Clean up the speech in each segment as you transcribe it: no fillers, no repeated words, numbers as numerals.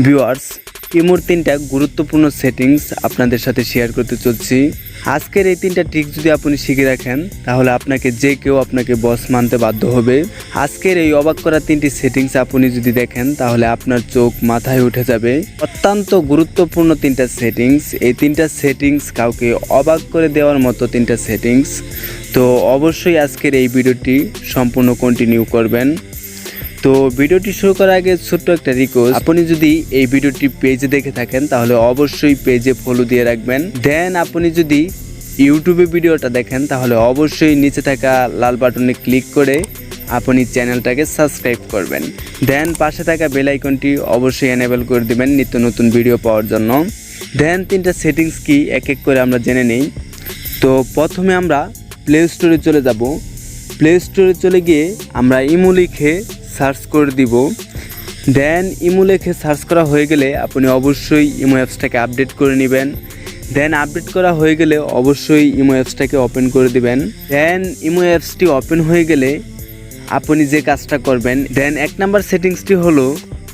Viewers, ইমোর 3টা গুরুত্বপূর্ণ settings আপনাদের সাথে শেয়ার করতে চলছি। আজকের এই 3টা ট্রিক্স যদি আপনি শিখে রাখেন তাহলে আপনাকে যে কেউ আপনাকে বস মানতে বাধ্য হবে। আজকের এই অবাক করা 3টি সেটিংস আপনি যদি দেখেন তাহলে আপনার চোখ মাথায় উঠে যাবে। অত্যন্ত গুরুত্বপূর্ণ 3টা সেটিংস। এই 3টা সেটিংস কাউকে অবাক করে দেওয়ার মতো 3টা সেটিংস। তো অবশ্যই আজকের এই ভিডিওটি সম্পূর্ণ কন্টিনিউ করবেন। তো ভিডিওটি শুরু করার আগে ছোট্ট একটা রিকোয়েস্ট, আপনি যদি এই ভিডিওটি পেজে দেখে থাকেন তাহলে অবশ্যই পেজে ফলো দিয়ে রাখবেন। দেন আপনি যদি ইউটিউবে ভিডিওটা দেখেন তাহলে অবশ্যই নিচে থাকা লাল বাটনে ক্লিক করে আপনি চ্যানেলটাকে সাবস্ক্রাইব করবেন। দেন পাশে থাকা বেল আইকনটি অবশ্যই এনেবল করে দিবেন নিত্য নতুন ভিডিও পাওয়ার জন্য। দেন 3টা সেটিংস কি এক এক করে আমরা জেনে নেই। তো প্রথমে আমরা প্লে স্টোরে চলে যাব। প্লে স্টোরে চলে গিয়ে আমরা ইমো লিখে সার্চ করে দিব। দেন ইমো লিখে সার্চ করা হয়ে গেলে আপনি অবশ্যই ইমো অ্যাপসটাকে আপডেট করে নেবেন। দেন আপডেট করা হয়ে গেলে অবশ্যই ইমো অ্যাপসটাকে ওপেন করে দিবেন। দেন ইমো অ্যাপসটি ওপেন হয়ে গেলে আপনি যে কাজটা করবেন, দেন 1 নাম্বার সেটিংসটি হলো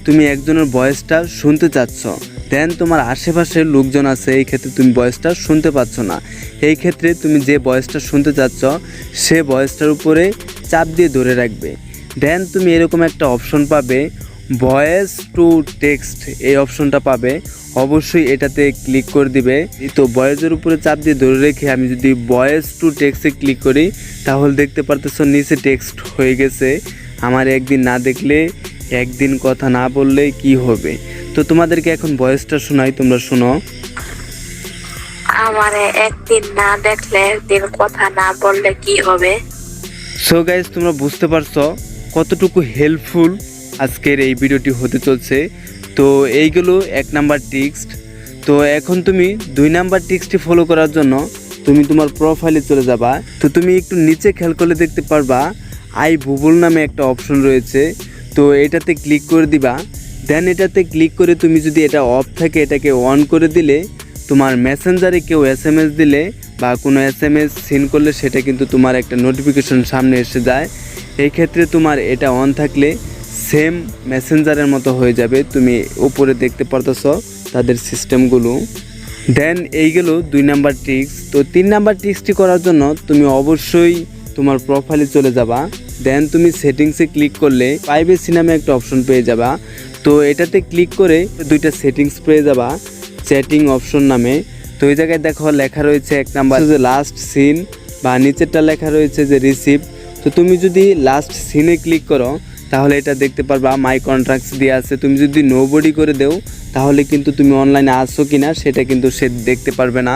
তুমি একজনের ভয়েসটা শুনতে চাচ্ছ। দেন তোমার আশেপাশে লোকজন আছে, এই ক্ষেত্রে তুমি ভয়েসটা শুনতে পাচ্ছ না। এই ক্ষেত্রে তুমি যে ভয়েসটা শুনতে চাচ্ছ সে ভয়েসটার উপরে চাপ দিয়ে ধরে রাখবে। দেন তুমি এরকম একটা অপশন পাবে, ভয়েস টু টেক্সট, এই অপশনটা পাবে। অবশ্যই এটাতে ক্লিক করে দিবে। তো ভয়েসের উপরে চাপ দিয়ে ধরে রেখে আমি যদি ভয়েস টু টেক্সটে ক্লিক করি তাহলে দেখতে পারতেছ নিচে টেক্সট হয়ে গেছে। আমার একদিন না দেখলে একদিন কথা না বললে কি হবে। তো তোমাদেরকে এখন ভয়েসটা শোনাই, তোমরা শোনো। আমারে একদিন না দেখলে একদিন কথা না বললে কি হবে। সো গাইস, তোমরা বুঝতে পারছো কতটুকু হেল্পফুল আজকের এই ভিডিওটি হতে চলছে। তো এইগুলো 1 নাম্বার টিক্স। তো এখন তুমি 2 নাম্বার টিক্সটি ফলো করার জন্য তুমি তোমার প্রোফাইলে চলে যাবা। তো তুমি একটু নিচে খেয়াল করলে দেখতে পারবা আই ভুবল নামে একটা অপশন রয়েছে। তো এটাতে ক্লিক করে দিবা। দেন এটাতে ক্লিক করে তুমি যদি এটা অফ থাকে এটাকে অন করে দিলে তোমার মেসেঞ্জারে কেউ SMS দিলে বা কোনো SMS সিন করলে সেটা কিন্তু তোমার একটা নোটিফিকেশন সামনে এসে যায়। এই ক্ষেত্রে তোমার এটা অন থাকলে সেম মেসেঞ্জারের মতো হয়ে যাবে। তুমি উপরে দেখতে পারতেছো তাদের সিস্টেমগুলো। দেন এই গেল 2 নাম্বার ট্রিক্স। তো 3 নাম্বার ট্রিক্সটি করার জন্য তুমি অবশ্যই তোমার প্রোফাইলে চলে যাবা। দেন তুমি সেটিংসে ক্লিক করলে প্রাইভেসি নামে একটা অপশন পেয়ে যাবা। তো এটাতে ক্লিক করে 2টা সেটিংস পেয়ে যাবা চ্যাটিং অপশন নামে। তো এই জায়গায় দেখো লেখা রয়েছে 1 নাম্বার যে লাস্ট সিন, বা নিচেরটা লেখা রয়েছে যে রিসিভ। তো তুমি যদি লাস্ট সিনে ক্লিক করো তাহলে এটা দেখতে পারবা মাই কন্ট্রাক্টস দিয়ে আছে। তুমি যদি নোবডি করে দেও তাহলে কিন্তু তুমি অনলাইনে আসছো কিনা সেটা কিন্তু সে দেখতে পারবে না।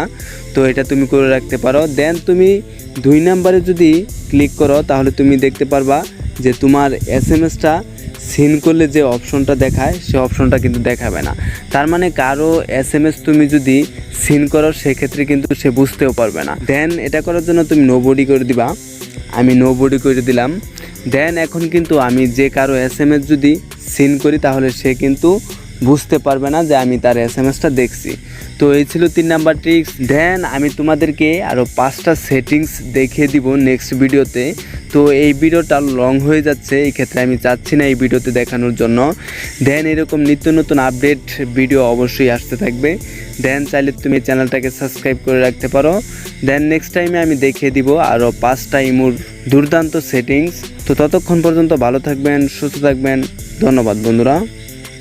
তো এটা তুমি করে রাখতে পারো। দেন তুমি 2 নাম্বারে যদি ক্লিক করো তাহলে তুমি দেখতে পারবা যে তোমার SMSটা সিন করলে যে অপশনটা দেখায় সে অপশনটা কিন্তু দেখাবে না। তার মানে কারো SMS তুমি যদি সিন করো সেক্ষেত্রে কিন্তু সে বুঝতেও পারবে না। দেন এটা করার জন্য তুমি নোবডি করে দিবা। আমি নোবডি করে দিলাম। দেন এখন কিন্তু আমি যে কারো SMS যদি সিন করি তাহলে সে কিন্তু বুঝতে পারবে না যে আমি তার SMSটা দেখছি। তো এই ছিল 3 নাম্বার ট্রিক্স। দেন আমি তোমাদেরকে আরও 5টা সেটিংস দেখিয়ে দিব নেক্সট ভিডিওতে। তো এই ভিডিওটা লং হয়ে যাচ্ছে, এই ক্ষেত্রে আমি চাচ্ছি না এই ভিডিওতে দেখানোর জন্য। দেন এরকম নিত্য নতুন আপডেট ভিডিও অবশ্যই আসতে থাকবে। দেন চাইলে তুমি চ্যানেলটাকে সাবস্ক্রাইব করে রাখতে পারো। দেন নেক্সট টাইমে আমি দেখিয়ে দিব আরও 5টা ইমোর দুর্দান্ত সেটিংস। তো ততক্ষণ পর্যন্ত ভালো থাকবেন, সুস্থ থাকবেন। ধন্যবাদ বন্ধুরা।